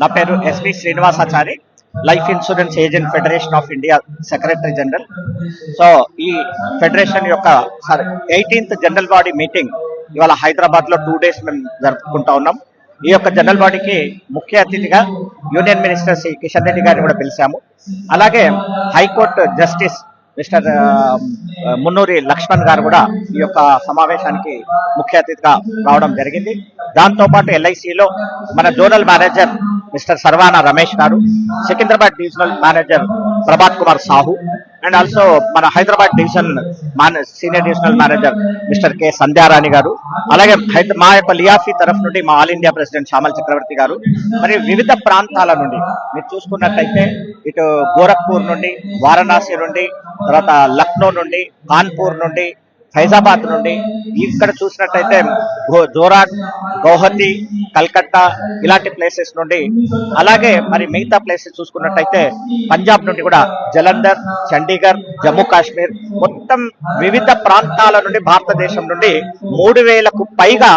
నా పేరు SV Srinivasachari, life insurance agent federation of India secretary general. So ఈ federation యొక్క 18th జనరల్ బాడీ మీటింగ్ ఇవాళ హైదరాబాద్ లో 2 days మేము జరుపుకుంటా ఉన్నాం. ఈ యొక్క జనరల్ బాడీకి ముఖ్య అతిథిగా యూనియన్ మినిస్టర్ శ్రీ కిషన్ రెడ్డి గారిని కూడా పిలిచాము. అలాగే హైకోర్టు జస్టిస్ మిస్టర్ మున్నూరి లక్ష్మణ్ గారు కూడా ఈ యొక్క సమావేశానికి ముఖ్య అతిథిగా రావడం జరిగింది. దాంతోపాటు ఎల్ఐసిలో మన zonal manager Mister Saravana Ramesh గారు, Secunderabad divisional manager Prabhat Kumar Sahu, and also మన Hyderabad division senior divisional manager Mister K Sandhyarani గారు, అలాగే మా యొక్క లియాఫీ తరఫు నుండి మా all India president Shyamal Chakravarthy గారు, మరి వివిధ ప్రాంతాల నుండి మీరు చూసుకున్నట్లయితే ఇటు గోరఖ్పూర్ నుండి, వారణాసి నుండి, తర్వాత లక్నో నుండి, కాన్పూర్ నుండి, ఫైజాబాద్ నుండి, ఇక్కడ చూసినట్టయితే జోరాట్, గౌహతి, కల్కత్తా ఇలాంటి ప్లేసెస్ నుండి, అలాగే మరి మిగతా ప్లేసెస్ చూసుకున్నట్టయితే పంజాబ్ నుండి కూడా జలంధర్, చండీగఢ్, జమ్మూ కాశ్మీర్, మొత్తం వివిధ ప్రాంతాల నుండి భారతదేశం నుండి 3000కు పైగా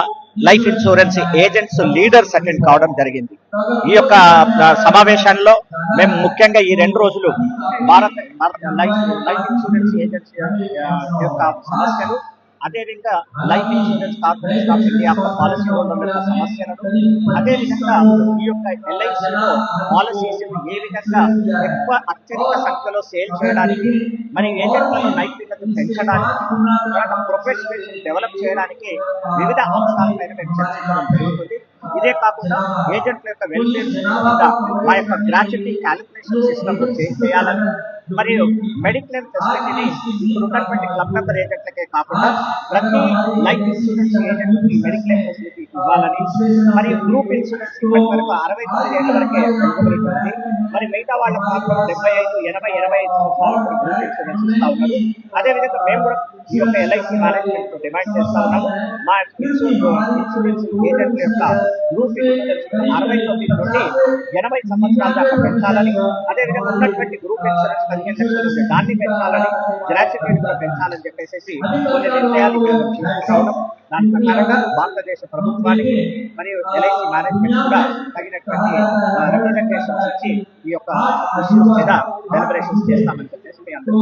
life insurance agents leaders attend కావడం జరిగింది. ఈ యొక్క సమావేశంలో మేము ముఖ్యంగా ఈ 2 రోజులు భారత లైఫ్ ఇన్సూరెన్స్ ఏజెంట్స్ యొక్క సమస్యలు, అదేవిధంగా life insurance corporation of India policy హోల్డర్ల యొక్క సమస్యలను, అదేవిధంగా ఈ యొక్క ఎల్ఐసిలో పాలసీస్ ఏ విధంగా ఎక్కువ అత్యధిక సంఖ్యలో సేల్ చేయడానికి, మరి ఏజెంట్లను నైపుణ్యతను పెంచడానికి, తర్వాత ప్రొఫెషనల్ డెవలప్ చేయడానికి వివిధ అంశాలపైన మేము చర్చించడం జరుగుతుంది. ఇదే కాకుండా ఏజెంట్ల యొక్క వెల్ఫేర్ మీద మా యొక్క గ్రాట్యుటీ క్యాలిక్యులేషన్ సిస్టమ్ చేంజ్ చేయాలని, మరియు మెడిక్లెయిమ్ ఫెసిలిటీని ఇప్పుడు ఉన్నటువంటి క్లబ్ మెంబర్ ఏజెంట్లకే కాకుండా ప్రతి లైఫ్ ఇన్సూరెన్స్ ఏజెంట్ కి మెడిక్లెయిమ్ ఫెసిలిటీ ఇవ్వాలని, మరియు గ్రూప్ ఇన్సూరెన్స్ వరకు 69 ఏళ్ల వరకే ఎలిజిబిలిటీ ఉంది. మరి మిగతా వాళ్ళకి మాత్రం 75, 80, 25 సంవత్సరాల గ్రూప్ ఇన్సూరెన్స్ ఇస్తా ఉన్నారు. అదేవిధంగా మేము కూడా ఈ యొక్క ఎల్ఐసి మేనేజ్మెంట్ డిమాండ్ చేస్తా ఉన్నాము. మా ఇన్సూరెన్స్ ఏజెంట్ల యొక్క గ్రూప్ ఇన్సూరెన్స్ 69 నుండి 80 సంవత్సరాల దాకా పెంచాలని, అదేవిధంగా ఉన్నటువంటి గ్రూప్ ఇన్సూరెన్స్ 15 లక్షలు దాన్ని పెంచాలని, గ్రాట్యుటీ కూడా పెంచాలని చెప్పేసి కొన్ని నిర్ణయాలు తీసుకుంటా ఉన్నాం. దాని ప్రకారంగా భారతదేశ ప్రభుత్వానికి మరియు ఎల్ఐసి మేనేజ్మెంట్ కూడా తగినటువంటి రిప్రజెంటేషన్స్ ఇచ్చి ఈ యొక్క ఇష్యూస్ మీద డెలిబరేషన్స్ చేస్తామని చెప్పేసి మీ అందరూ